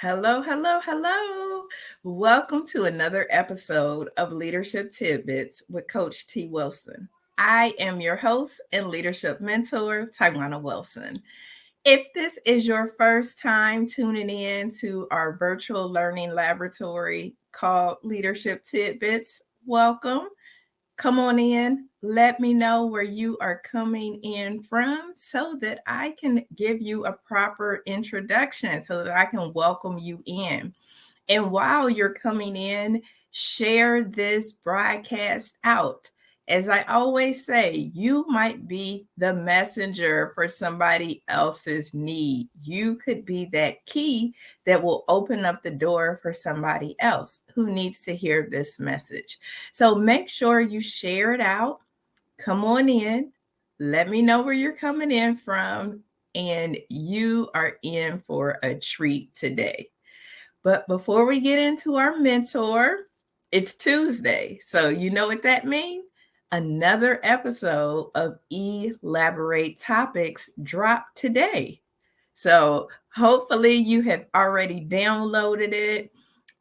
Hello, hello, hello. Welcome to another episode of Leadership Tidbits with Coach T. Wilson. I am your host and leadership mentor, Tywauna Wilson. If this is your first time tuning in to our virtual learning laboratory called Leadership Tidbits, welcome. Come on in. Let me know where you are coming in from so that I can give you a proper introduction, so that I can welcome you in. And while you're coming in, share this broadcast out. As I always say, you might be the messenger for somebody else's need. You could be that key that will open up the door for somebody else who needs to hear this message. So make sure you share it out. Come on in. Let me know where you're coming in from. And you are in for a treat today. But before we get into our mentor, it's Tuesday. So you know what that means? Another episode of Elaborate Topics dropped today. So hopefully you have already downloaded it.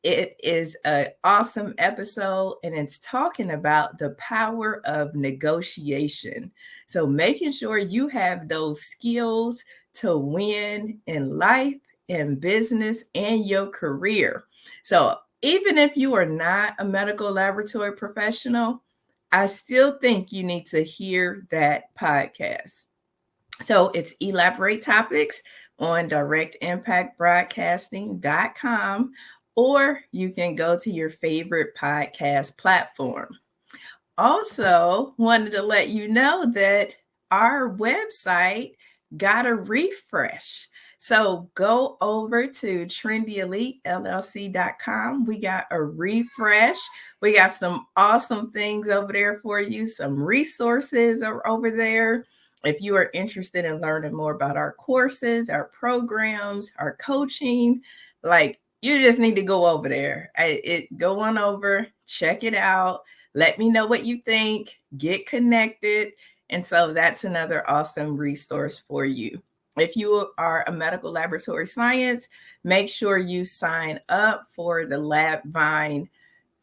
It is an awesome episode, and it's talking about the power of negotiation. So making sure you have those skills to win in life, in business, and your career. So even if you are not a medical laboratory professional, I still think you need to hear that podcast. So it's Elaborate Topics on directimpactbroadcasting.com, or you can go to your favorite podcast platform. Also, wanted to let you know that our website got a refresh. So go over to trendyelitellc.com. We got a refresh. We got some awesome things over there for you. Some resources are over there. If you are interested in learning more about our courses, our programs, our coaching, you just need to go over there. Go on over, check it out. Let me know what you think, get connected. And so that's another awesome resource for you. If you are a medical laboratory science, make sure you sign up for the LabVine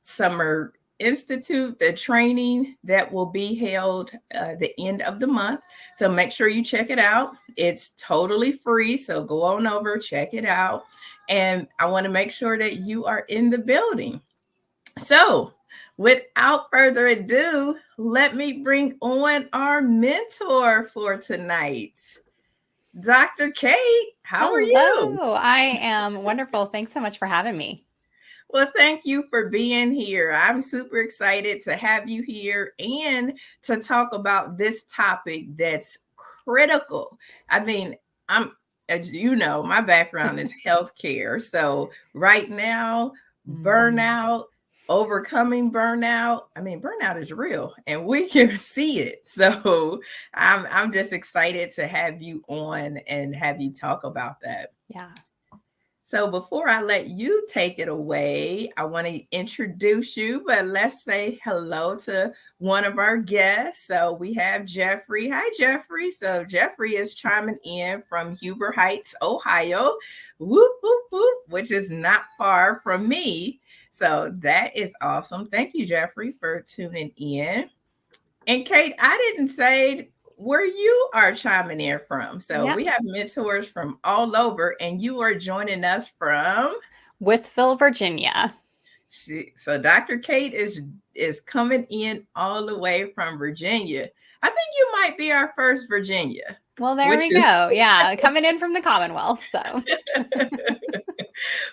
Summer Institute, the training that will be held the end of the month. So make sure you check it out. It's totally free. So go on over, check it out. And I want to make sure that you are in the building. So without further ado, let me bring on our mentor for tonight. Dr. Kate, how are you? Hello, I am wonderful. Thanks so much for having me. Well, thank you for being here. I'm super excited to have you here and to talk about this topic that's critical. I mean, as you know, my background is healthcare. So right now, burnout, overcoming burnout. I mean, burnout is real and we can see it. So I'm just excited to have you on and have you talk about that. Yeah. So before I let you take it away, I want to introduce you, but let's say hello to one of our guests. So we have Jeffrey. Hi, Jeffrey. So Jeffrey is chiming in from Huber Heights, Ohio, whoop, whoop, whoop, which is not far from me. So that is awesome. Thank you, Jeffrey, for tuning in. And Kate, I didn't say where you are chiming in from. So we have mentors from all over, and you are joining us from Wytheville, Virginia. So Dr. Kate is coming in all the way from Virginia. I think you might be our first Virginia. Well, there we go. Yeah, coming in from the Commonwealth. So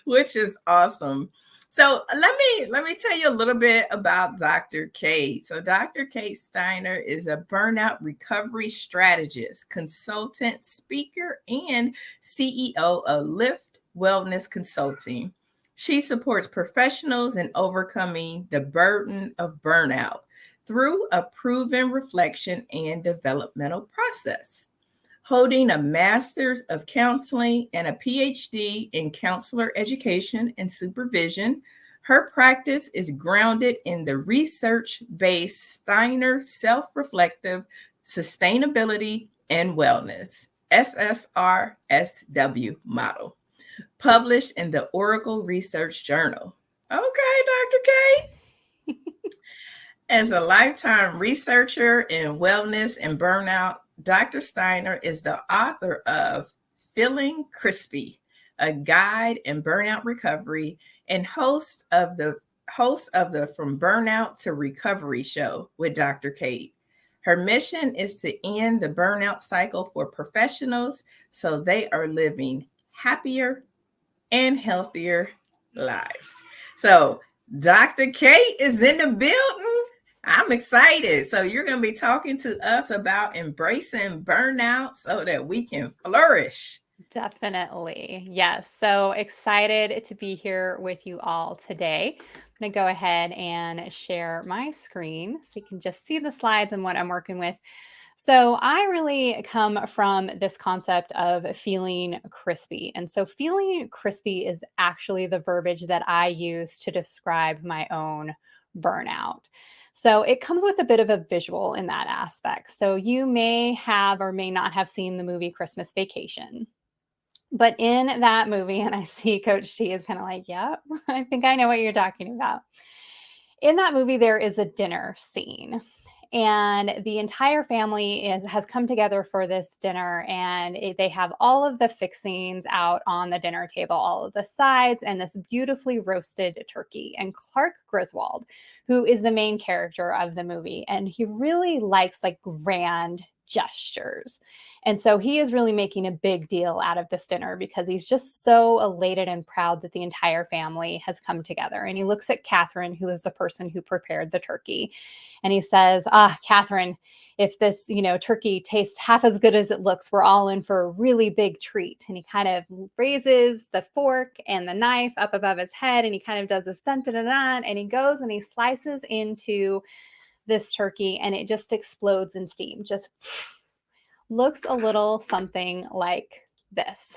which is awesome. So let me tell you a little bit about Dr. Kate. So Dr. Kate Steiner is a burnout recovery strategist, consultant, speaker, and CEO of Lift Wellness Consulting. She supports professionals in overcoming the burden of burnout through a proven reflection and developmental process. Holding a master's of counseling and a PhD in counselor education and supervision, her practice is grounded in the research-based Steiner self-reflective sustainability and wellness, SSRSW model. published in the Oracle Research Journal. Okay, Dr. K. As a lifetime researcher in wellness and burnout, Dr. Steiner is the author of Feeling Crispy, a guide in burnout recovery, and host of the From Burnout to Recovery show with Dr. Kate. Her mission is to end the burnout cycle for professionals so they are living happier and healthier lives. So, Dr. Kate is in the building. I'm excited. So, you're going to be talking to us about embracing burnout so that we can flourish. Definitely. Yes. So excited to be here with you all today. I'm going to go ahead and share my screen so you can just see the slides and what I'm working with. So I really come from this concept of feeling crispy. And so feeling crispy is actually the verbiage that I use to describe my own burnout. So it comes with a bit of a visual in that aspect. So you may have or may not have seen the movie Christmas Vacation. But in that movie, and I see Coach T is kind of like, yeah, I think I know what you're talking about. In that movie, there is a dinner scene. And the entire family has come together for this dinner, and they have all of the fixings out on the dinner table, all of the sides, and this beautifully roasted turkey. And Clark Griswold, who is the main character of the movie, and he really likes like grand gestures. And so he is really making a big deal out of this dinner because he's just so elated and proud that the entire family has come together. And he looks at Catherine, who is the person who prepared the turkey. And he says, Catherine, if this, turkey tastes half as good as it looks, we're all in for a really big treat. And he kind of raises the fork and the knife up above his head. And he kind of does this dun dun dun dun. And he goes and he slices into this turkey and it just explodes in steam. Just looks a little something like this.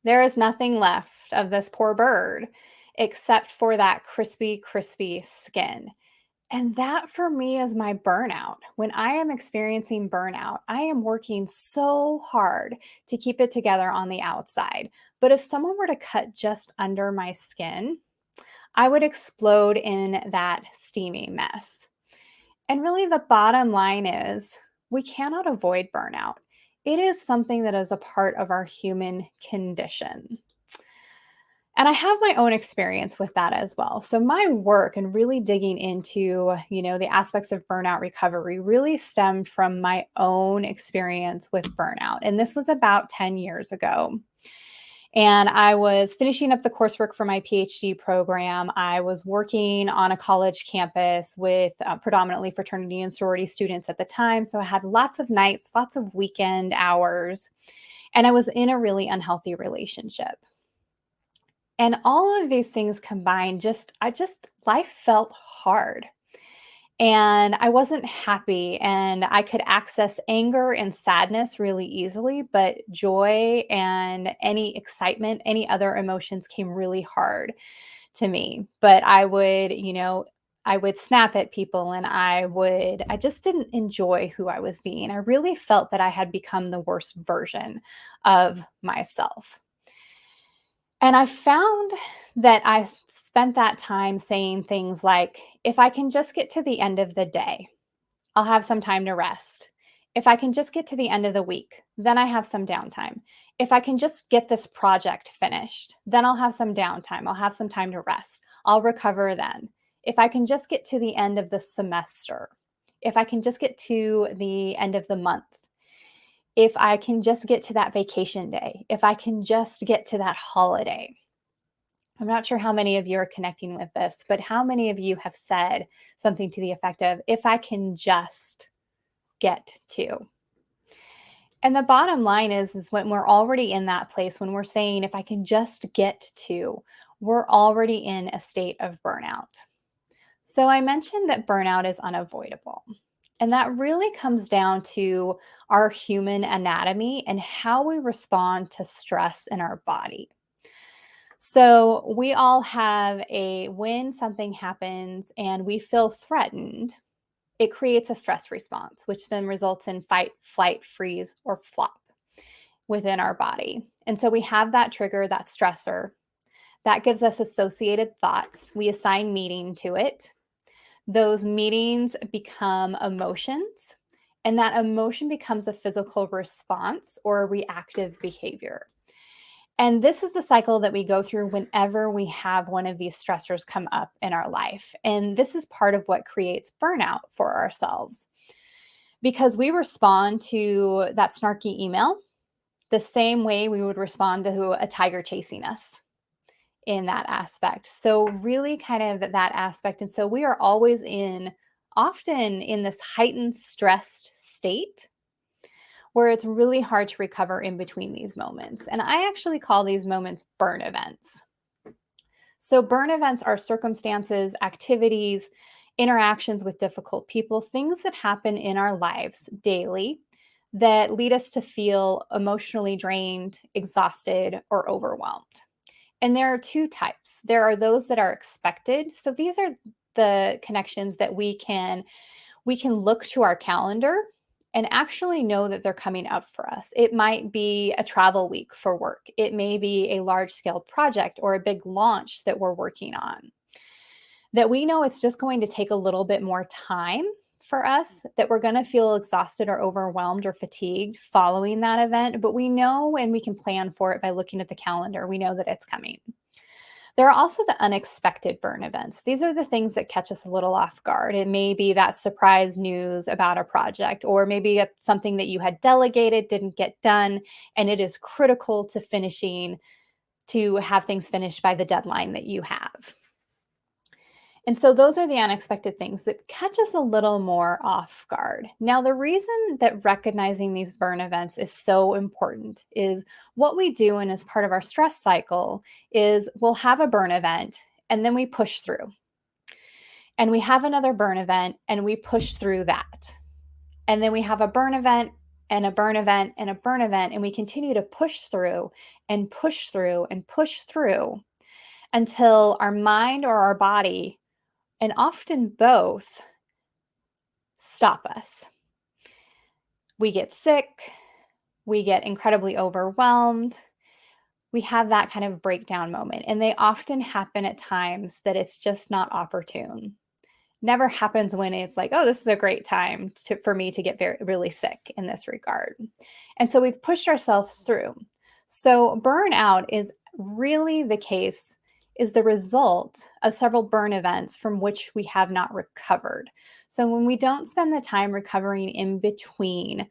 There is nothing left of this poor bird except for that crispy, crispy skin. And that for me is my burnout. When I am experiencing burnout, I am working so hard to keep it together on the outside. But if someone were to cut just under my skin, I would explode in that steamy mess. And really, the bottom line is we cannot avoid burnout. It is something that is a part of our human condition. And I have my own experience with that as well. So my work and really digging into, the aspects of burnout recovery really stemmed from my own experience with burnout. And this was about 10 years ago. And I was finishing up the coursework for my PhD program. I was working on a college campus with predominantly fraternity and sorority students at the time. So I had lots of nights, lots of weekend hours, and I was in a really unhealthy relationship. And all of these things combined, life felt hard. And I wasn't happy, and I could access anger and sadness really easily, but joy and any excitement, any other emotions came really hard to me. But I would snap at people, and I just didn't enjoy who I was being. I really felt that I had become the worst version of myself. And I found that I spent that time saying things like, if I can just get to the end of the day, I'll have some time to rest. If I can just get to the end of the week, then I have some downtime. If I can just get this project finished, then I'll have some downtime. I'll have some time to rest. I'll recover then. If I can just get to the end of the semester, if I can just get to the end of the month, if I can just get to that vacation day, if I can just get to that holiday. I'm not sure how many of you are connecting with this, but how many of you have said something to the effect of, if I can just get to. And the bottom line is when we're already in that place, when we're saying, if I can just get to, we're already in a state of burnout. So I mentioned that burnout is unavoidable. And that really comes down to our human anatomy and how we respond to stress in our body. So we all have when something happens and we feel threatened, it creates a stress response, which then results in fight, flight, freeze, or flop within our body. And so we have that trigger, that stressor. That gives us associated thoughts. We assign meaning to it. Those meanings become emotions, and that emotion becomes a physical response or a reactive behavior. And this is the cycle that we go through whenever we have one of these stressors come up in our life. And this is part of what creates burnout for ourselves, because we respond to that snarky email the same way we would respond to a tiger chasing us in that aspect. So really kind of that aspect. And so we are always often in this heightened stressed state where it's really hard to recover in between these moments. And I actually call these moments burn events. So burn events are circumstances, activities, interactions with difficult people, things that happen in our lives daily that lead us to feel emotionally drained, exhausted, or overwhelmed. And there are two types. There are those that are expected. So these are the connections that we can look to our calendar and actually know that they're coming up for us. It might be a travel week for work. It may be a large scale project or a big launch that we're working on, that we know it's just going to take a little bit more time for us, that we're going to feel exhausted or overwhelmed or fatigued following that event. But we know, and we can plan for it by looking at the calendar. We know that it's coming. There are also the unexpected burn events. These are the things that catch us a little off guard. It may be that surprise news about a project, or maybe something that you had delegated didn't get done, and it is critical to have things finished by the deadline that you have. And so those are the unexpected things that catch us a little more off guard. Now, the reason that recognizing these burn events is so important is what we do, and as part of our stress cycle, is we'll have a burn event and then we push through. And we have another burn event and we push through that. And then we have a burn event and a burn event and a burn event, and we continue to push through and push through and push through until our mind or our body, and often both, stop us. We get sick, we get incredibly overwhelmed, we have that kind of breakdown moment. And they often happen at times that it's just not opportune. Never happens when it's like, oh, this is a great time for me to get really sick in this regard. And so we've pushed ourselves through. So burnout is really the result of several burn events from which we have not recovered. So when we don't spend the time recovering in between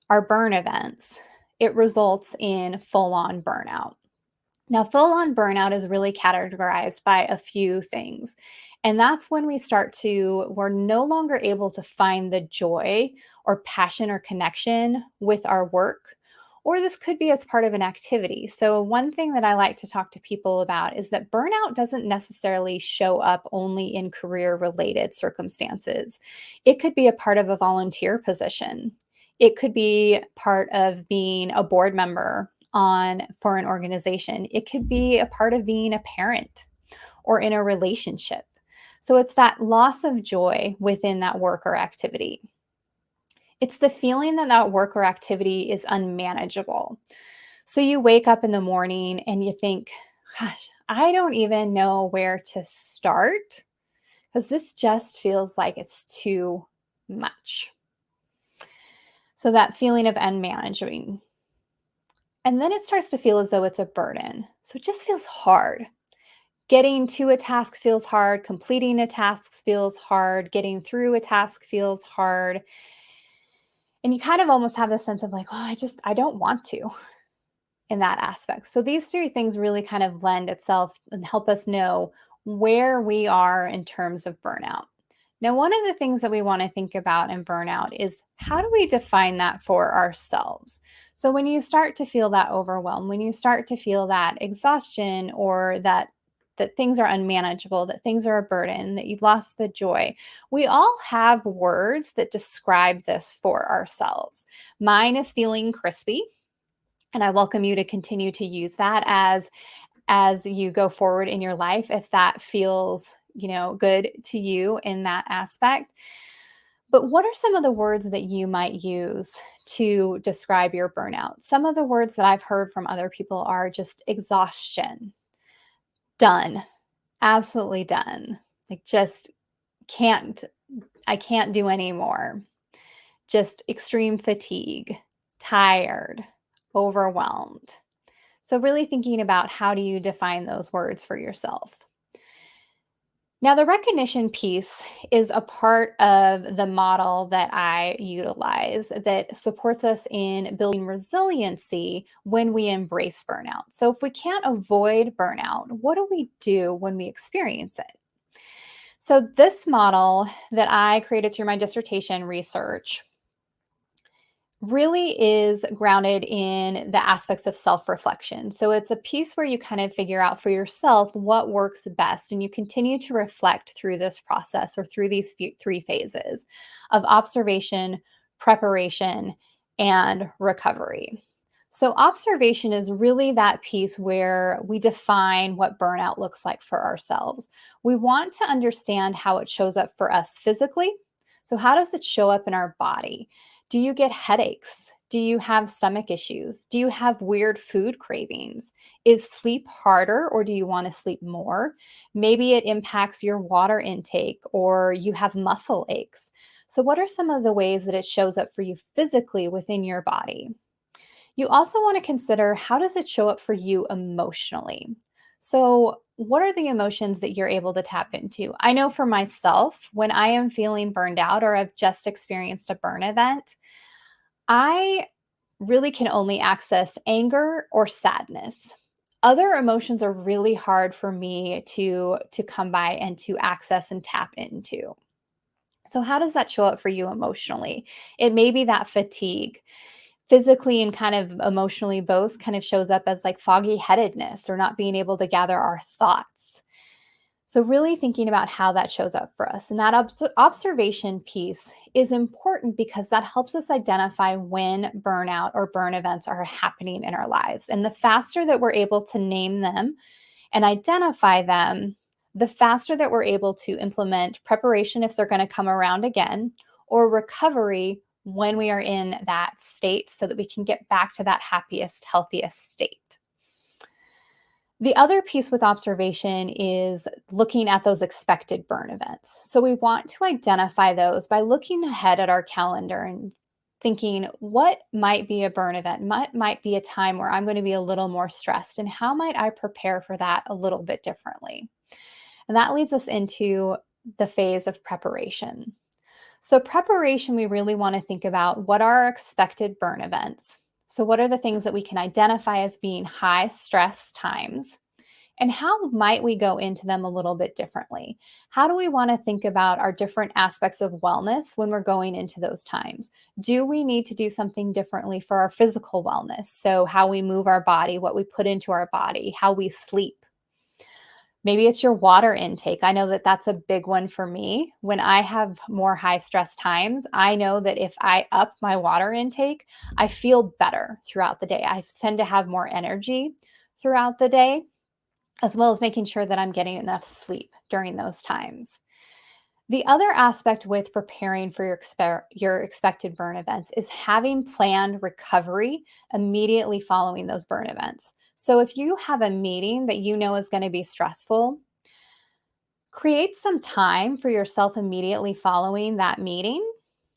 our burn events, it results in full-on burnout. Now, full-on burnout is really categorized by a few things. And that's when we're no longer able to find the joy or passion or connection with our work. Or this could be as part of an activity. So one thing that I like to talk to people about is that burnout doesn't necessarily show up only in career-related circumstances. It could be a part of a volunteer position. It could be part of being a board member for an organization. It could be a part of being a parent or in a relationship. So it's that loss of joy within that work or activity. It's the feeling that work or activity is unmanageable. So you wake up in the morning and you think, gosh, I don't even know where to start because this just feels like it's too much. So that feeling of unmanaging. And then it starts to feel as though it's a burden. So it just feels hard. Getting to a task feels hard. Completing a task feels hard. Getting through a task feels hard. And you kind of almost have this sense of like, oh, I don't want to in that aspect. So these three things really kind of lend itself and help us know where we are in terms of burnout. Now, one of the things that we want to think about in burnout is how do we define that for ourselves? So when you start to feel that overwhelm, when you start to feel that exhaustion, or that things are unmanageable, that things are a burden, that you've lost the joy, we all have words that describe this for ourselves. Mine is feeling crispy, and I welcome you to continue to use that as you go forward in your life, if that feels good to you in that aspect. But what are some of the words that you might use to describe your burnout? Some of the words that I've heard from other people are just exhaustion, done, absolutely done. Like just can't, I can't do anymore. Just extreme fatigue, tired, overwhelmed. So really thinking about how do you define those words for yourself. Now, the recognition piece is a part of the model that I utilize that supports us in building resiliency when we embrace burnout. So, if we can't avoid burnout, what do we do when we experience it? So, this model that I created through my dissertation research really is grounded in the aspects of self-reflection. So it's a piece where you kind of figure out for yourself what works best, and you continue to reflect through this process or through these three phases of observation, preparation, and recovery. So observation is really that piece where we define what burnout looks like for ourselves. We want to understand how it shows up for us physically. So how does it show up in our body? Do you get headaches? Do you have stomach issues? Do you have weird food cravings? Is sleep harder or do you want to sleep more? Maybe it impacts your water intake or you have muscle aches. So, what are some of the ways that it shows up for you physically within your body? You also want to consider how does it show up for you emotionally? So, what are the emotions that you're able to tap into? I know for myself, when I am feeling burned out or I've just experienced a burn event, I really can only access anger or sadness. Other emotions are really hard for me to come by and to access and tap into. So how does that show up for you emotionally? It may be that fatigue. Physically and kind of emotionally both kind of shows up as like foggy headedness or not being able to gather our thoughts. So, really thinking about how that shows up for us. And that observation piece is important because that helps us identify when burnout or burn events are happening in our lives. And the faster that we're able to name them and identify them, the faster that we're able to implement preparation if they're going to come around again, or recovery when we are in that state so that we can get back to that happiest, healthiest state. The other piece with observation is looking at those expected burn events. So we want to identify those by looking ahead at our calendar and thinking what might be a burn event, might be a time where I'm going to be a little more stressed, and how might I prepare for that a little bit differently. And that leads us into the phase of preparation. So preparation, we really want to think about what are our expected burn events. So what are the things that we can identify as being high stress times? And how might we go into them a little bit differently? How do we want to think about our different aspects of wellness when we're going into those times? Do we need to do something differently for our physical wellness? So how we move our body, what we put into our body, how we sleep. Maybe it's your water intake. I know that that's a big one for me. When I have more high stress times, I know that if I up my water intake, I feel better throughout the day. I tend to have more energy throughout the day, as well as making sure that I'm getting enough sleep during those times. The other aspect with preparing for your expected burn events is having planned recovery immediately following those burn events. So if you have a meeting that you know is going to be stressful, create some time for yourself immediately following that meeting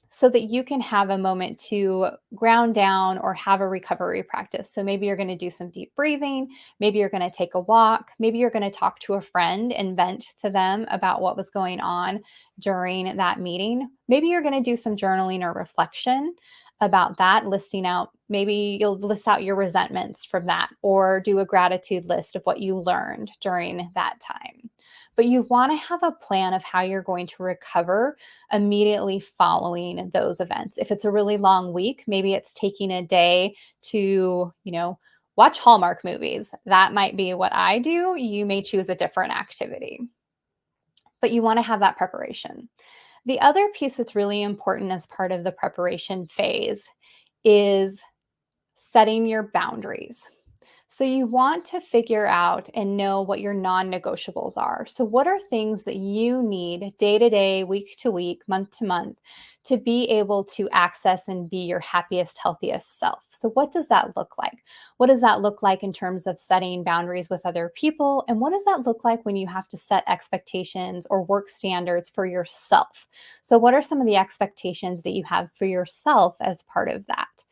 so that you can have a moment to ground down or have a recovery practice. So maybe you're going to do some deep breathing. Maybe you're going to take a walk. Maybe you're going to talk to a friend and vent to them about what was going on during that meeting. Maybe you're going to do some journaling or reflection about that, listing out, maybe you'll list out your resentments from that or do a gratitude list of what you learned during that time. But you want to have a plan of how you're going to recover immediately following those events. If it's a really long week, maybe it's taking a day to, watch Hallmark movies. That might be what I do. You may choose a different activity, but you want to have that preparation. The other piece that's really important as part of the preparation phase is setting your boundaries. So you want to figure out and know what your non-negotiables are. So what are things that you need day to day, week to week, month to month to be able to access and be your happiest, healthiest self? So what does that look like? What does that look like in terms of setting boundaries with other people? And what does that look like when you have to set expectations or work standards for yourself? So what are some of the expectations that you have for yourself as part of that?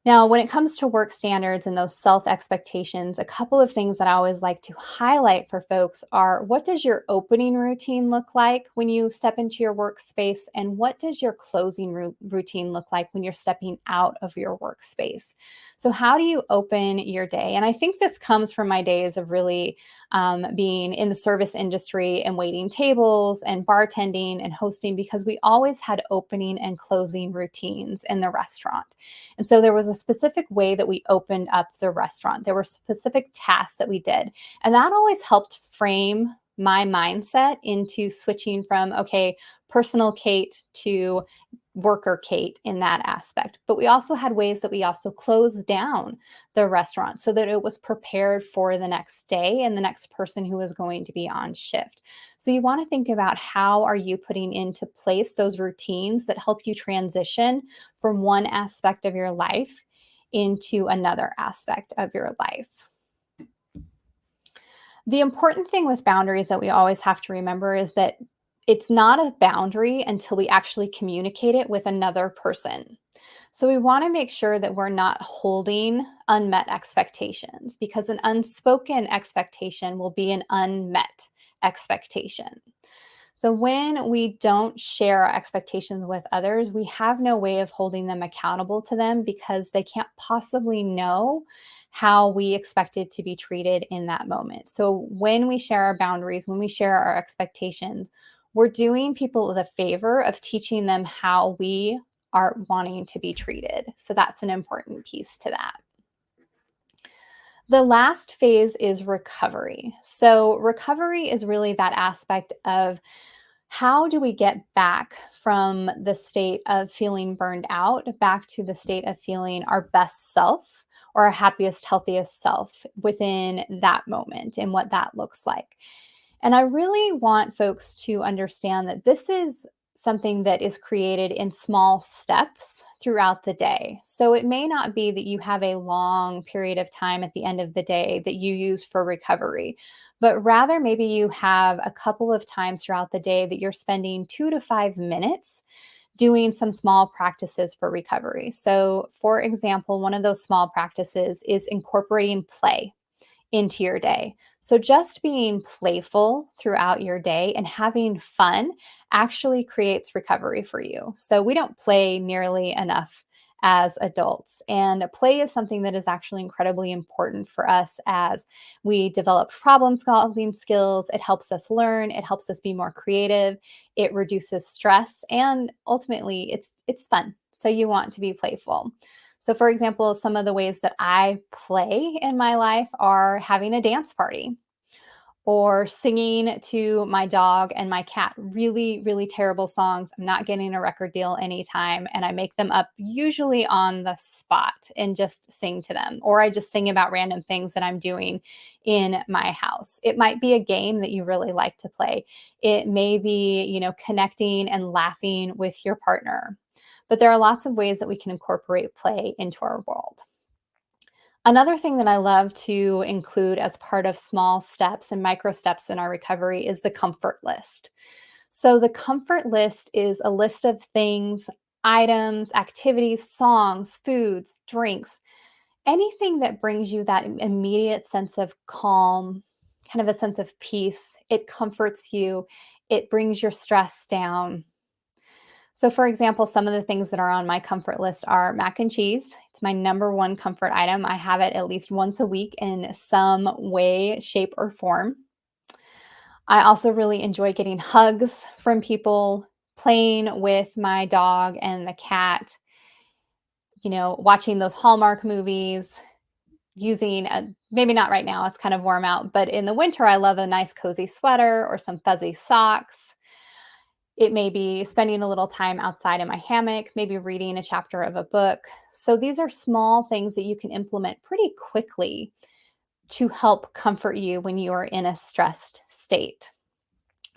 Now, when it comes to work standards and those self expectations, a couple of things that I always like to highlight for folks are, what does your opening routine look like when you step into your workspace? And what does your closing routine look like when you're stepping out of your workspace? So, how do you open your day? And I think this comes from my days of really being in the service industry and waiting tables and bartending and hosting, because we always had opening and closing routines in the restaurant. And so there was a specific way that we opened up the restaurant. There were specific tasks that we did. And that always helped frame my mindset into switching from, okay, personal Kate to worker Kate in that aspect. But we also had ways that we also closed down the restaurant so that it was prepared for the next day and the next person who was going to be on shift. So you want to think about, how are you putting into place those routines that help you transition from one aspect of your life into another aspect of your life. The important thing with boundaries that we always have to remember is that it's not a boundary until we actually communicate it with another person. So we want to make sure that we're not holding unmet expectations, because an unspoken expectation will be an unmet expectation. So when we don't share our expectations with others, we have no way of holding them accountable to them, because they can't possibly know how we expected to be treated in that moment. So when we share our boundaries, when we share our expectations, we're doing people the favor of teaching them how we are wanting to be treated. So that's an important piece to that. The last phase is recovery. So recovery is really that aspect of, how do we get back from the state of feeling burned out back to the state of feeling our best self or our happiest, healthiest self within that moment, and what that looks like? And I really want folks to understand that this is something that is created in small steps throughout the day. So it may not be that you have a long period of time at the end of the day that you use for recovery, but rather maybe you have a couple of times throughout the day that you're spending 2 to 5 minutes doing some small practices for recovery. So, for example, one of those small practices is incorporating play into your day. So just being playful throughout your day and having fun actually creates recovery for you. So we don't play nearly enough as adults. And play is something that is actually incredibly important for us as we develop problem solving skills. It helps us learn, it helps us be more creative, it reduces stress, and ultimately it's fun. So you want to be playful. So, for example, some of the ways that I play in my life are having a dance party, or singing to my dog and my cat really, really terrible songs. I'm not getting a record deal anytime. And I make them up usually on the spot and just sing to them. Or I just sing about random things that I'm doing in my house. It might be a game that you really like to play. It may be, connecting and laughing with your partner. But there are lots of ways that we can incorporate play into our world. Another thing that I love to include as part of small steps and micro steps in our recovery is the comfort list. So, the comfort list is a list of things, items, activities, songs, foods, drinks, anything that brings you that immediate sense of calm, kind of a sense of peace. It comforts you, it brings your stress down. So, for example, some of the things that are on my comfort list are mac and cheese. It's my number one comfort item. I have it at least once a week in some way, shape, or form. I also really enjoy getting hugs from people, playing with my dog and the cat, watching those Hallmark movies, using maybe not right now, it's kind of warm out, but in the winter, I love a nice cozy sweater or some fuzzy socks. It may be spending a little time outside in my hammock, maybe reading a chapter of a book. So these are small things that you can implement pretty quickly to help comfort you when you are in a stressed state.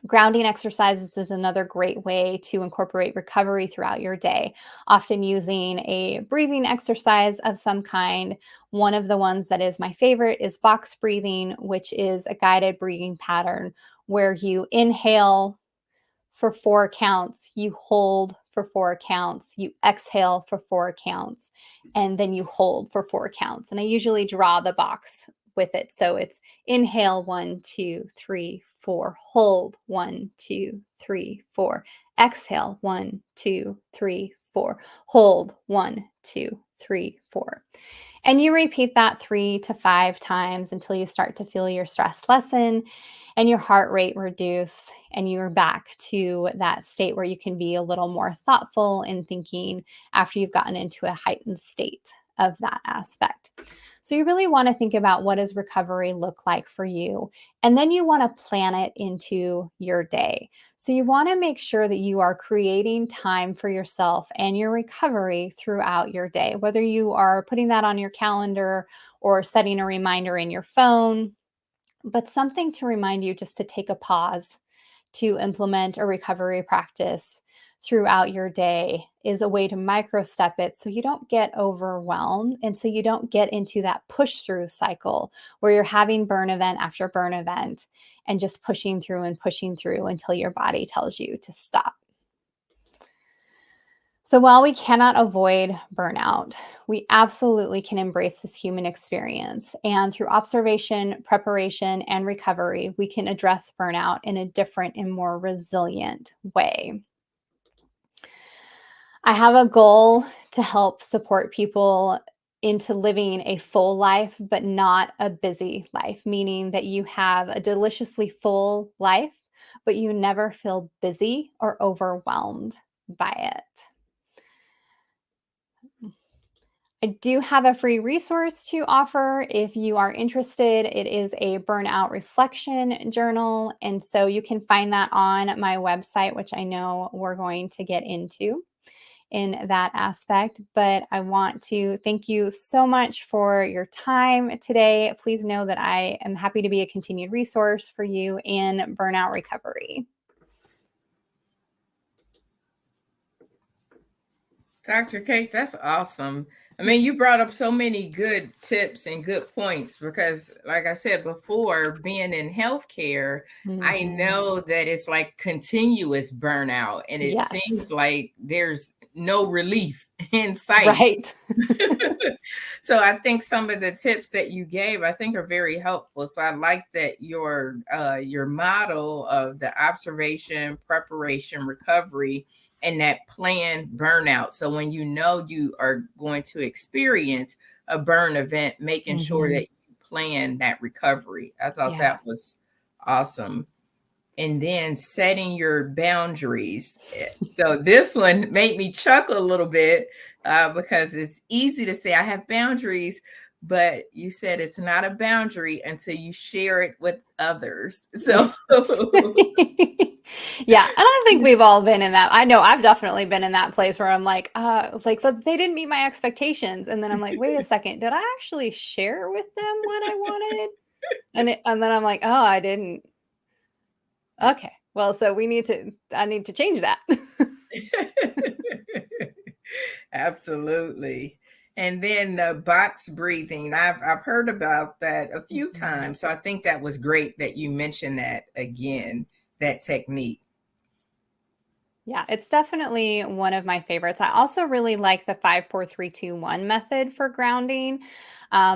Grounding exercises is another great way to incorporate recovery throughout your day, often using a breathing exercise of some kind. One of the ones that is my favorite is box breathing, which is a guided breathing pattern where you inhale for 4 counts, you hold for 4 counts, you exhale for 4 counts, and then you hold for 4 counts. And I usually draw the box with it. So it's inhale 1, 2, 3, 4, hold 1, 2, 3, 4, exhale 1, 2, 3, 4, hold 1, 2, 3, 4. And you repeat that 3 to 5 times until you start to feel your stress lessen and your heart rate reduce, and you're back to that state where you can be a little more thoughtful in thinking after you've gotten into a heightened state of that aspect. So you really want to think about, what does recovery look like for you? And then you want to plan it into your day. So you want to make sure that you are creating time for yourself and your recovery throughout your day, whether you are putting that on your calendar or setting a reminder in your phone, but something to remind you just to take a pause to implement a recovery practice throughout your day is a way to micro step it so you don't get overwhelmed and so you don't get into that push through cycle where you're having burn event after burn event and just pushing through until your body tells you to stop. So while we cannot avoid burnout, we absolutely can embrace this human experience. And through observation, preparation, and recovery, we can address burnout in a different and more resilient way. I have a goal to help support people into living a full life, but not a busy life, meaning that you have a deliciously full life, but you never feel busy or overwhelmed by it. I do have a free resource to offer if you are interested. It is a burnout reflection journal. And so you can find that on my website, which I know we're going to get into in that aspect. But I want to thank you so much for your time today. Please know that I am happy to be a continued resource for you in burnout recovery. Dr. Kate, that's awesome. I mean, you brought up so many good tips and good points because, like I said before, being in healthcare, I know that it's like continuous burnout, and it seems like there's no relief in sight. Right. So I think some of the tips that you gave, I think, are very helpful. So I like that your model of the observation, preparation, recovery, and that planned burnout. So when you know you are going to experience a burn event, making sure that you plan that recovery. I thought that was awesome. And then setting your boundaries. So this one made me chuckle a little bit because it's easy to say I have boundaries, but you said it's not a boundary until you share it with others. So yeah, I don't think we've all been in that. I know I've definitely been in that place where I'm like, it's like, but they didn't meet my expectations. And then I'm like, wait a second, did I actually share with them what I wanted? And then I'm like, oh, I didn't. Okay. Well, so I need to change that. Absolutely. And then the box breathing, I've heard about that a few times. So I think that was great that you mentioned that again, that technique. Yeah, it's definitely one of my favorites. I also really like the 5, 4, 3, 2, 1 method for grounding,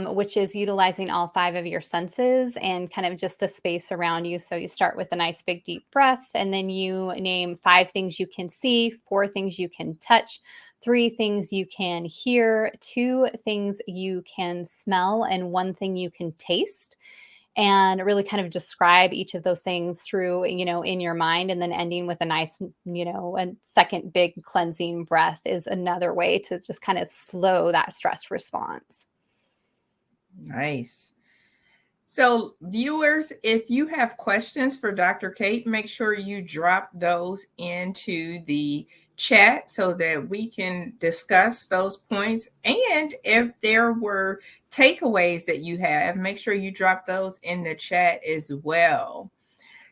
which is utilizing all 5 of your senses and kind of just the space around you. So you start with a nice big deep breath, and then you name 5 things you can see, 4 things you can touch, 3 things you can hear, 2 things you can smell, and 1 thing you can taste. And really kind of describe each of those things through, in your mind, and then ending with a nice, a second big cleansing breath is another way to just kind of slow that stress response. Nice. So, viewers, if you have questions for Dr. Kate, make sure you drop those into the chat so that we can discuss those points. And if there were takeaways that you have, make sure you drop those in the chat as well.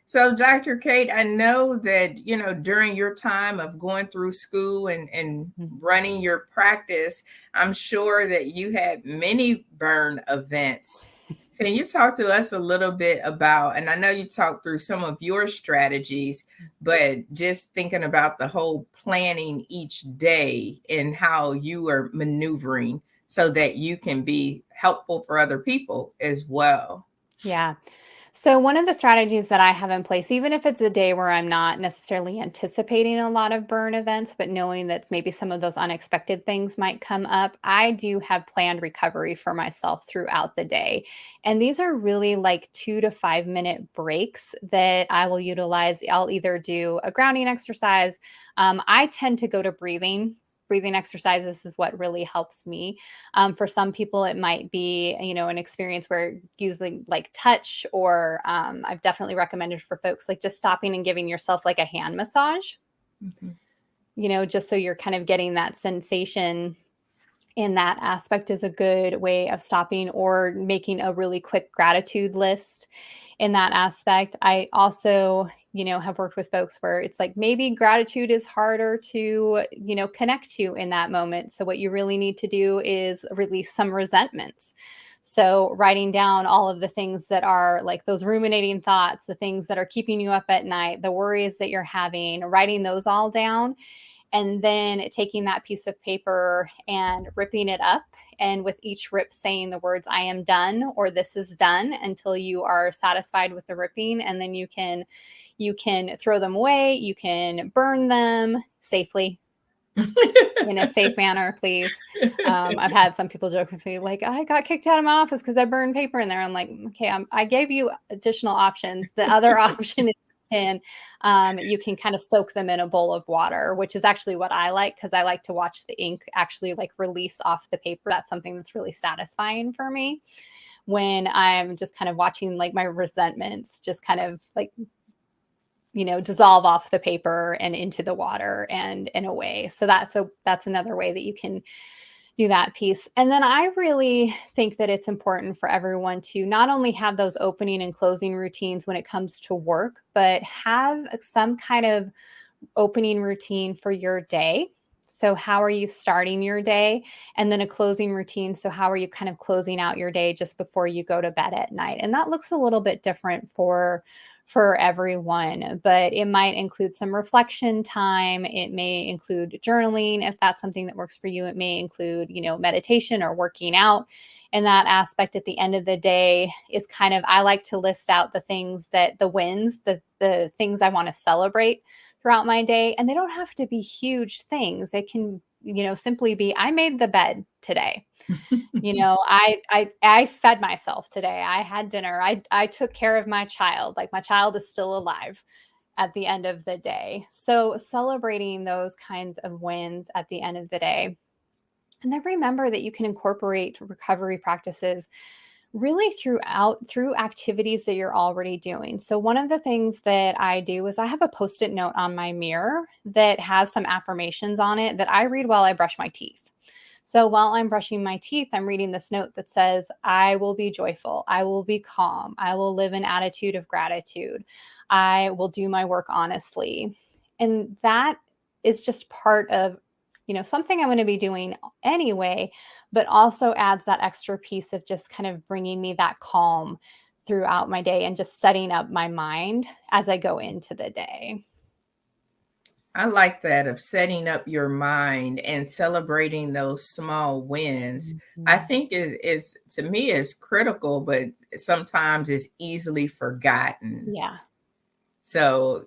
So, Dr. Kate, I know that, during your time of going through school and running your practice, I'm sure that you had many burn events. Can you talk to us a little bit about, and I know you talked through some of your strategies, but just thinking about the whole planning each day and how you are maneuvering so that you can be helpful for other people as well. Yeah. So, one of the strategies that I have in place, even if it's a day where I'm not necessarily anticipating a lot of burn events, but knowing that maybe some of those unexpected things might come up, I do have planned recovery for myself throughout the day. And these are really like 2 to 5 minute breaks that I will utilize. I'll either do a grounding exercise. I tend to go to breathing exercises is what really helps me. For some people, it might be, an experience where using like touch, or I've definitely recommended for folks like just stopping and giving yourself like a hand massage, Mhm. just so you're kind of getting that sensation in that aspect is a good way of stopping, or making a really quick gratitude list in that aspect. I also, have worked with folks where it's like maybe gratitude is harder to, connect to in that moment. So what you really need to do is release some resentments. So writing down all of the things that are like those ruminating thoughts, the things that are keeping you up at night, the worries that you're having, writing those all down, and then taking that piece of paper and ripping it up, and with each rip saying the words "I am done" or "this is done" until you are satisfied with the ripping. And then you can throw them away, you can burn them safely, in a safe manner, please. I've had some people joke with me, like, I got kicked out of my office because I burned paper in there. I'm like, okay, I gave you additional options. The other option is you can kind of soak them in a bowl of water, which is actually what I like, because I like to watch the ink actually like release off the paper. That's something that's really satisfying for me, when I'm just kind of watching like my resentments just kind of like dissolve off the paper and into the water and away. So that's another way that you can do that piece. And then I really think that it's important for everyone to not only have those opening and closing routines when it comes to work, but have some kind of opening routine for your day. So, how are you starting your day? And then a closing routine. So, how are you kind of closing out your day just before you go to bed at night? And that looks a little bit different for everyone, but it might include some reflection time. It may include journaling if that's something that works for you. It may include, meditation or working out. And that aspect at the end of the day is kind of, I like to list out the things that the wins, the things I want to celebrate throughout my day. And they don't have to be huge things. It can, simply be, I made the bed today. I fed myself today. I had dinner. I took care of my child. Like, my child is still alive at the end of the day. So celebrating those kinds of wins at the end of the day. And then remember that you can incorporate recovery practices really through activities that you're already doing. So one of the things that I do is I have a post-it note on my mirror that has some affirmations on it that I read while I brush my teeth. So while I'm brushing my teeth, I'm reading this note that says, I will be joyful. I will be calm. I will live an attitude of gratitude. I will do my work honestly. And that is just part of, something I'm going to be doing anyway, but also adds that extra piece of just kind of bringing me that calm throughout my day and just setting up my mind as I go into the day. I like that, of setting up your mind and celebrating those small wins. I Mhm. think is to me is critical, but sometimes is easily forgotten. Yeah. So,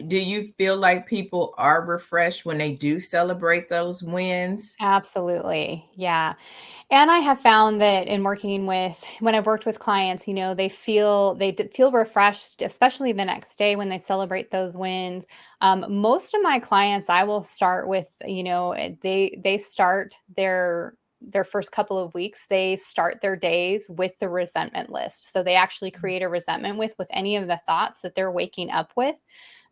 do you feel like people are refreshed when they do celebrate those wins? Absolutely. Yeah. And I have found that in working with, when I've worked with clients, they feel refreshed, especially the next day when they celebrate those wins. Most of my clients, I will start with, they start their first couple of weeks, they start their days with the resentment list. So they actually create a resentment with any of the thoughts that they're waking up with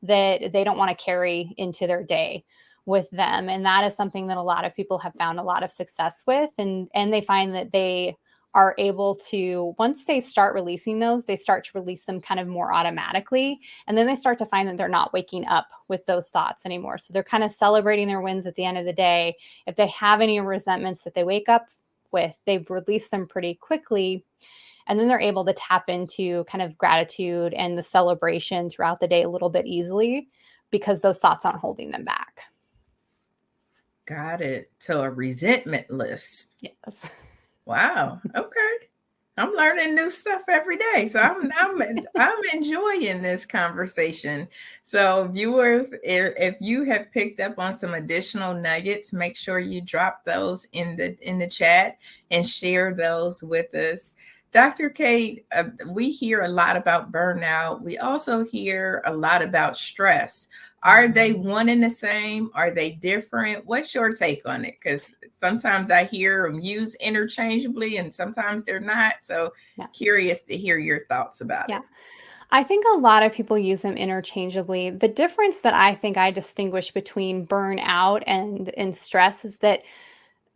that they don't want to carry into their day with them. And that is something that a lot of people have found a lot of success with. And they find that they are able to, once they start releasing those, they start to release them kind of more automatically. And then they start to find that they're not waking up with those thoughts anymore. So they're kind of celebrating their wins at the end of the day. If they have any resentments that they wake up with, they've released them pretty quickly. And then they're able to tap into kind of gratitude and the celebration throughout the day a little bit easily because those thoughts aren't holding them back. Got it. So a resentment list. Yes. Wow. Okay. I'm learning new stuff every day. So I'm enjoying this conversation. So viewers, if you have picked up on some additional nuggets, make sure you drop those in the chat and share those with us. Dr. Kate, we hear a lot about burnout. We also hear a lot about stress. Are they one and the same? Are they different? What's your take on it? Because sometimes I hear them used interchangeably and sometimes they're not. So curious to hear your thoughts about it. I think a lot of people use them interchangeably. The difference that I think I distinguish between burnout and stress is that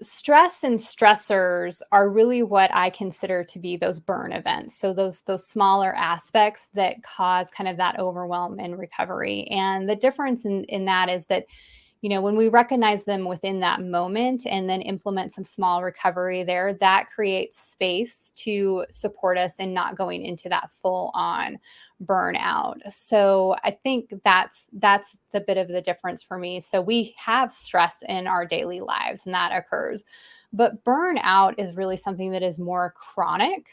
stress and stressors are really what I consider to be those burn events. So those smaller aspects that cause kind of that overwhelm and recovery. And the difference in that is that, when we recognize them within that moment and then implement some small recovery there, that creates space to support us in not going into that full on burnout. So I think that's the bit of the difference for me. So we have stress in our daily lives and that occurs, but burnout is really something that is more chronic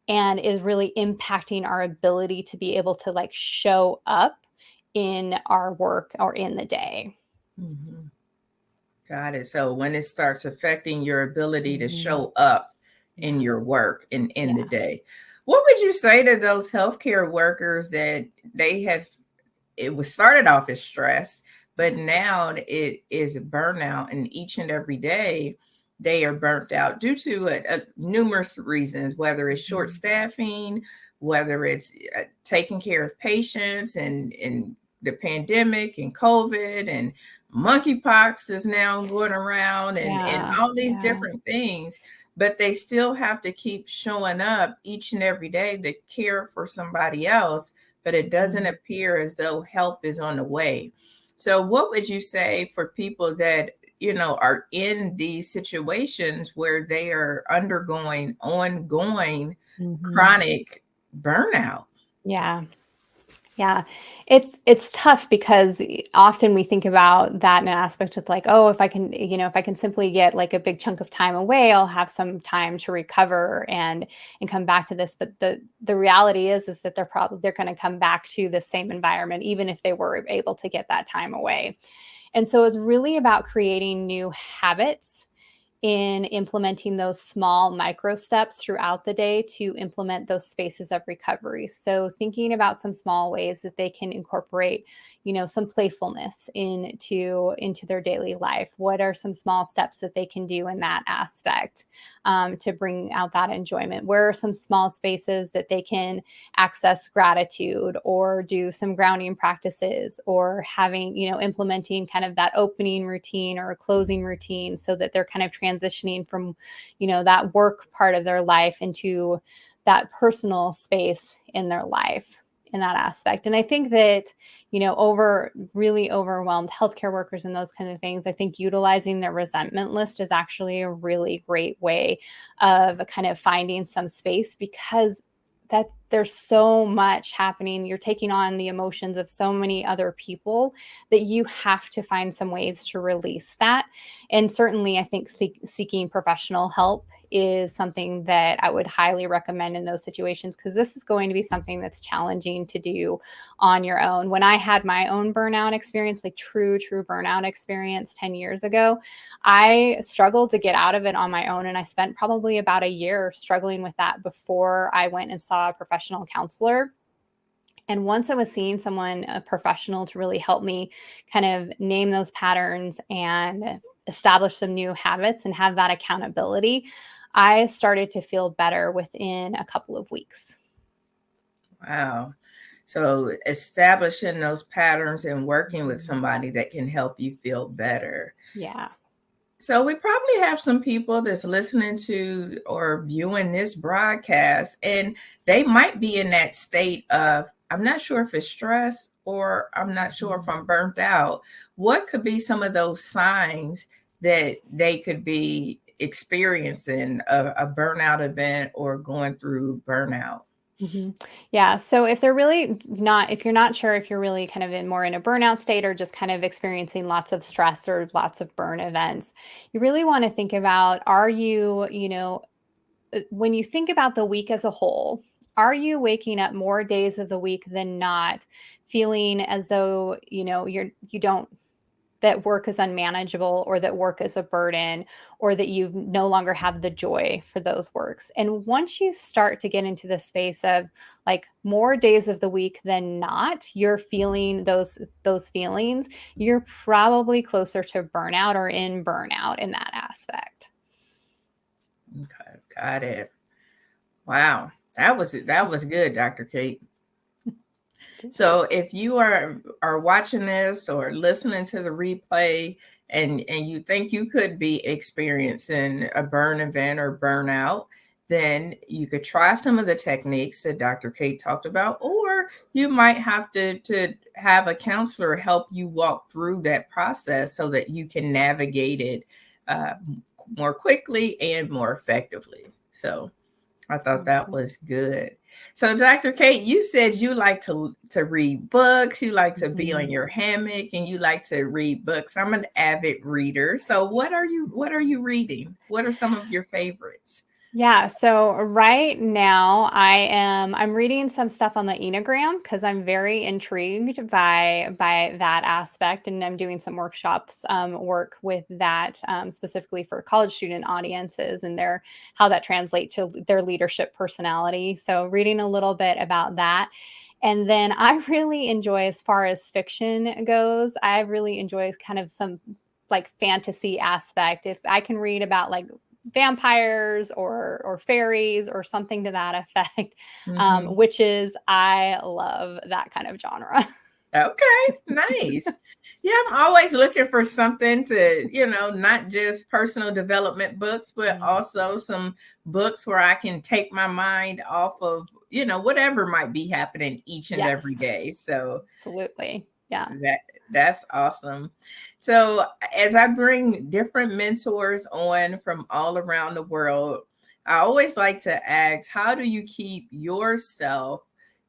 and is really impacting our ability to be able to like show up in our work or in the day. Mm-hmm. Got it. So when it starts affecting your ability to show up in your work in the day, what would you say to those healthcare workers that it was started off as stress, but now it is a burnout, and each and every day they are burnt out due to numerous reasons, whether it's short staffing, whether it's taking care of patients and the pandemic and COVID and monkeypox is now going around and all these different things, but they still have to keep showing up each and every day to care for somebody else, but it doesn't appear as though help is on the way. So what would you say for people that, are in these situations where they are undergoing ongoing chronic burnout? Yeah. It's tough because often we think about that in an aspect of like, oh, if I can simply get like a big chunk of time away, I'll have some time to recover and come back to this. But the reality is that they're going to come back to the same environment, even if they were able to get that time away. And so it's really about creating new habits in implementing those small micro steps throughout the day to implement those spaces of recovery. So thinking about some small ways that they can incorporate, some playfulness into their daily life. What are some small steps that they can do in that aspect to bring out that enjoyment? Where are some small spaces that they can access gratitude or do some grounding practices or having, implementing kind of that opening routine or a closing routine so that they're kind of transitioning from, that work part of their life into that personal space in their life in that aspect. And I think that, over really overwhelmed healthcare workers and those kind of things, I think utilizing the resentment list is actually a really great way of kind of finding some space because that there's so much happening. You're taking on the emotions of so many other people that you have to find some ways to release that. And certainly I think seeking professional help is something that I would highly recommend in those situations because this is going to be something that's challenging to do on your own. When I had my own burnout experience, like true burnout experience 10 years ago, I struggled to get out of it on my own. And I spent probably about a year struggling with that before I went and saw a professional counselor. And once I was seeing someone, a professional, to really help me kind of name those patterns and establish some new habits and have that accountability, I started to feel better within a couple of weeks. Wow. So establishing those patterns and working with somebody that can help you feel better. Yeah. So we probably have some people that's listening to or viewing this broadcast, and they might be in that state of, I'm not sure if it's stress or I'm not sure if I'm burnt out. What could be some of those signs that they could be experiencing a burnout event or going through burnout? Yeah. So if they're really not, if you're not sure if you're really kind of in more in a burnout state or just kind of experiencing lots of stress or lots of burn events, you really want to think about, are you, when you think about the week as a whole, are you waking up more days of the week than not feeling as though, you don't, that work is unmanageable or that work is a burden or that you no longer have the joy for those works. And once you start to get into the space of like more days of the week than not, you're feeling those feelings, you're probably closer to burnout or in burnout in that aspect. Okay, got it. Wow. That was good, Dr. Kate. So if you are watching this or listening to the replay and you think you could be experiencing a burn event or burnout, then you could try some of the techniques that Dr. Kate talked about, or you might have to have a counselor help you walk through that process so that you can navigate it uh, more quickly and more effectively. So I thought that was good. So, Dr. Kate, you said you like to read books, you like to be on your hammock, and you like to read books. I'm an avid reader. So, what are you reading? What are some of your favorites? Yeah, so right now I'm reading some stuff on the Enneagram because I'm very intrigued by that aspect, and I'm doing some workshops work with that specifically for college student audiences and their how that translates to their leadership personality. So reading a little bit about that. And then I really enjoy, as far as fiction goes, I really enjoy kind of some like fantasy aspect. If I can read about like vampires or fairies or something to that effect, Mm-hmm. witches, I love that kind of genre. Okay, nice. Yeah, I'm always looking for something to, not just personal development books, but also some books where I can take my mind off of, whatever might be happening each and every Yes, day. So absolutely. Yeah. that's awesome. So as I bring different mentors on from all around the world, I always like to ask, how do you keep yourself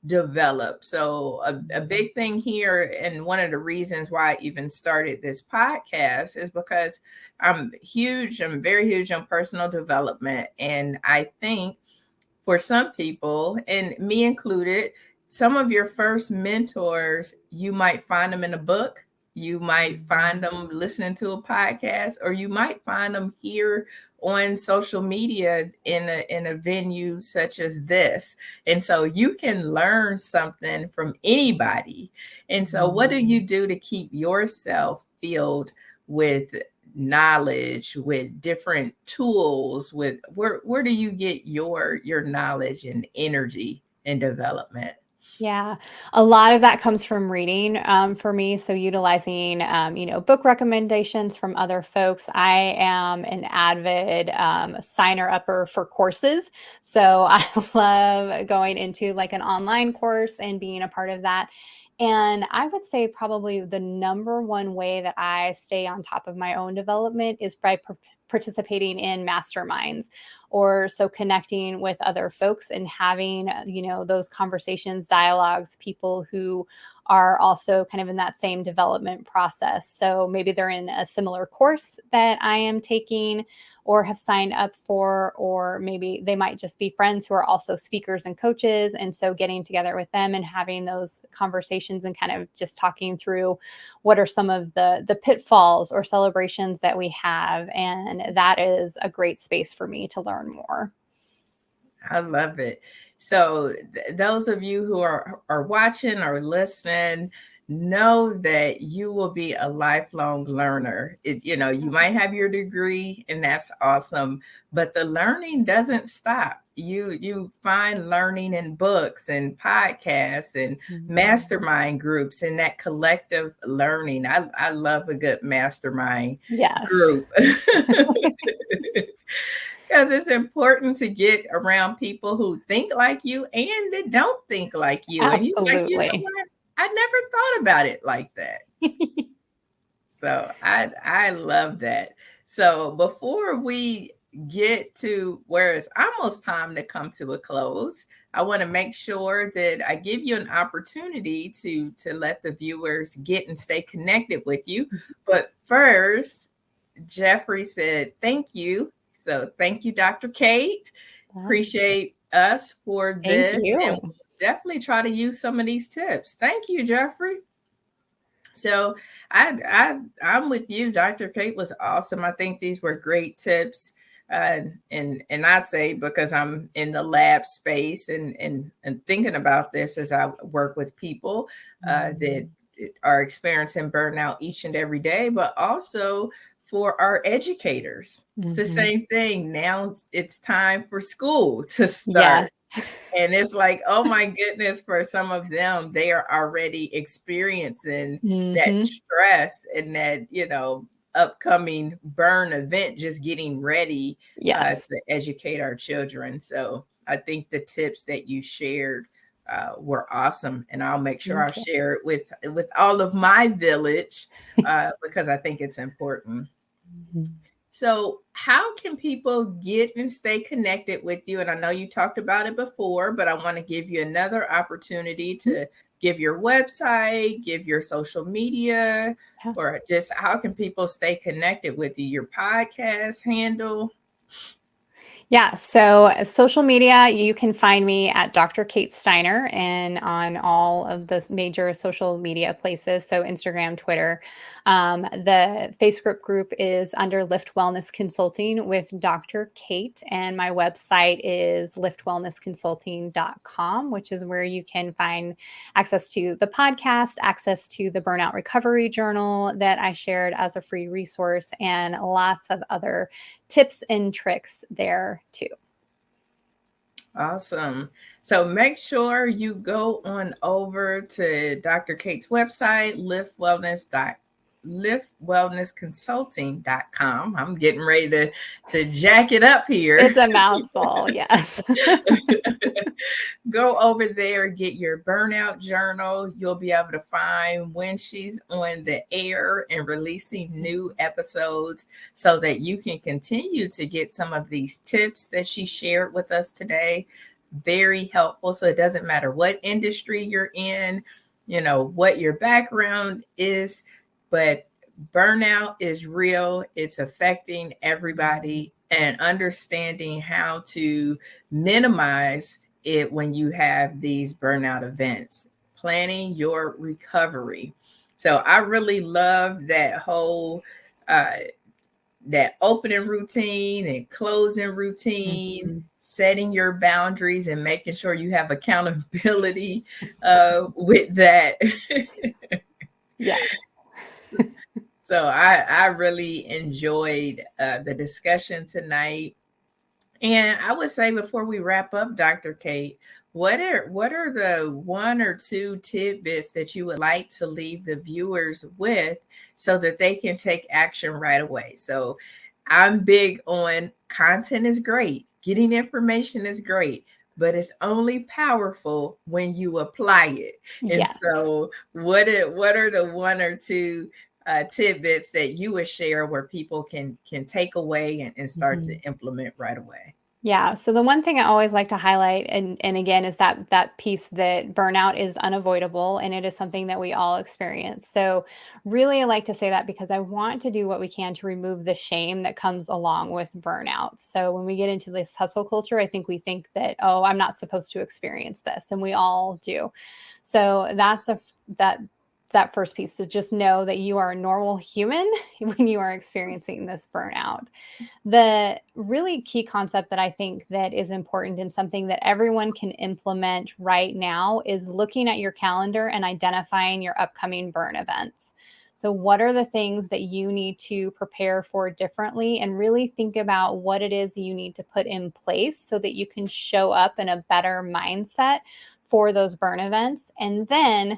developed? So a big thing here, and one of the reasons why I even started this podcast is because I'm very huge on personal development. And I think for some people, and me included, some of your first mentors, you might find them in a book, you might find them listening to a podcast, or you might find them here on social media in a venue such as this. And so you can learn something from anybody. And so what do you do to keep yourself filled with knowledge, with different tools, with where do you get your knowledge and energy and development? Yeah, a lot of that comes from reading for me. So utilizing, book recommendations from other folks. I am an avid signer upper for courses. So I love going into like an online course and being a part of that. And I would say probably the number one way that I stay on top of my own development is by participating in masterminds, or so connecting with other folks and having those conversations, dialogues, people who are also kind of in that same development process. So maybe they're in a similar course that I am taking or have signed up for, or maybe they might just be friends who are also speakers and coaches, and so getting together with them and having those conversations and kind of just talking through what are some of the pitfalls or celebrations that we have. And that is a great space for me to learn more. I love it. So those of you who are watching or listening, know that you will be a lifelong learner. You might have your degree and that's awesome, but the learning doesn't stop. You find learning in books and podcasts and mastermind groups and that collective learning. I love a good mastermind Yes. group. Because it's important to get around people who think like you and that don't think like you. And you're like, you know Absolutely. what? I never thought about it like that. So I love that. So before we get to where it's almost time to come to a close, I want to make sure that I give you an opportunity to let the viewers get and stay connected with you. But first, Jeffrey said, thank you. So thank you, Dr. Kate. Appreciate us for Thank this. And you. we'll definitely try to use some of these tips. Thank you, Jeffrey. So I'm with you. Dr. Kate was awesome. I think these were great tips. And I say because I'm in the lab space and thinking about this as I work with people that are experiencing burnout each and every day, but also for our educators. It's the same thing. Now it's time for school to start. Yes. And it's like, oh my goodness, for some of them, they are already experiencing that stress and that, upcoming burn event, just getting ready Yes. to educate our children. So I think the tips that you shared were awesome. And I'll make sure I'll share it with all of my village because I think it's important. So how can people get and stay connected with you? And I know you talked about it before, but I want to give you another opportunity to give your website, give your social media, or just how can people stay connected with you? Your podcast handle? Yeah. So social media, you can find me at Dr. Kate Steiner and on all of the major social media places. So Instagram, Twitter. The Facebook group is under Lift Wellness Consulting with Dr. Kate. And my website is liftwellnessconsulting.com, which is where you can find access to the podcast, access to the Burnout Recovery Journal that I shared as a free resource, and lots of other tips and tricks there too. Awesome. So make sure you go on over to Dr. Kate's website, liftwellnessconsulting.com. I'm getting ready to jack it up here. It's a mouthful, yes. Go over there, get your burnout journal. You'll be able to find when she's on the air and releasing new episodes so that you can continue to get some of these tips that she shared with us today. Very helpful. So it doesn't matter what industry you're in, what your background is, but burnout is real. It's affecting everybody, and understanding how to minimize it when you have these burnout events, planning your recovery. So I really love that whole that opening routine and closing routine, setting your boundaries and making sure you have accountability with that. Yes. So I really enjoyed the discussion tonight. And I would say before we wrap up, Dr. Kate, what are the one or two tidbits that you would like to leave the viewers with so that they can take action right away? So I'm big on content is great. Getting information is great, but it's only powerful when you apply it. And Yes. so what are the one or two tidbits that you would share where people can take away and start to implement right away? Yeah. So the one thing I always like to highlight, and again, is that piece that burnout is unavoidable and it is something that we all experience. So really I like to say that because I want to do what we can to remove the shame that comes along with burnout. So when we get into this hustle culture, I think we think that, oh, I'm not supposed to experience this, and we all do. So that that first piece, to just know that you are a normal human when you are experiencing this burnout. The really key concept that I think that is important and something that everyone can implement right now is looking at your calendar and identifying your upcoming burn events. So what are the things that you need to prepare for differently, and really think about what it is you need to put in place so that you can show up in a better mindset for those burn events. And then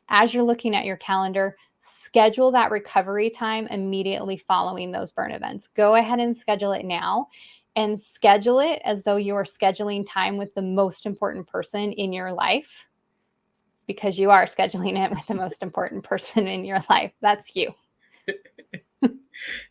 as you're looking at your calendar, schedule that recovery time immediately following those burn events. Go ahead and schedule it now, and schedule it as though you are scheduling time with the most important person in your life, because you are scheduling it with the most important person in your life. That's you.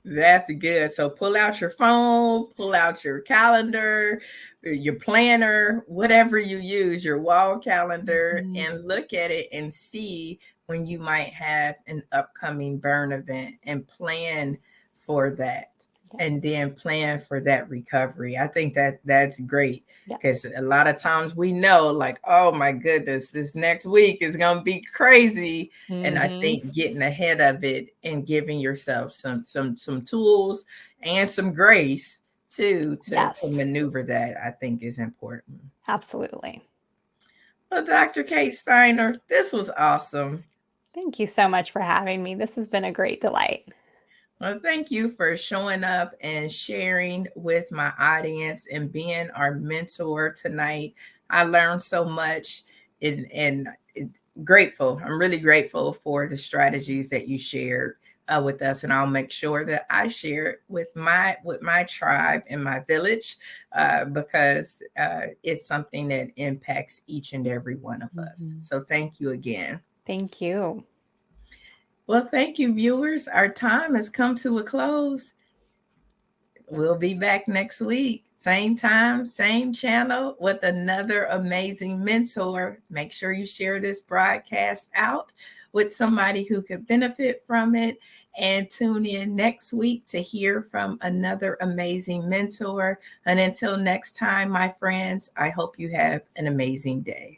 That's good. So pull out your phone, pull out your calendar, your planner, whatever you use, your wall calendar, and look at it and see when you might have an upcoming burn event and plan for that. And then plan for that recovery. I think that's great, because a lot of times we know, like, oh my goodness, this next week is going to be crazy. And I think getting ahead of it and giving yourself some tools and some grace too to maneuver that, I think is important. Absolutely. Well, Dr. Kate Steiner, this was awesome. Thank you so much for having me. This has been a great delight. Well, thank you for showing up and sharing with my audience and being our mentor tonight. I learned so much, and grateful. I'm really grateful for the strategies that you shared with us, and I'll make sure that I share it with my tribe and my village, because it's something that impacts each and every one of us. So thank you again. Thank you. Well, thank you, viewers. Our time has come to a close. We'll be back next week, same time, same channel, with another amazing mentor. Make sure you share this broadcast out with somebody who could benefit from it, and tune in next week to hear from another amazing mentor. And until next time, my friends, I hope you have an amazing day.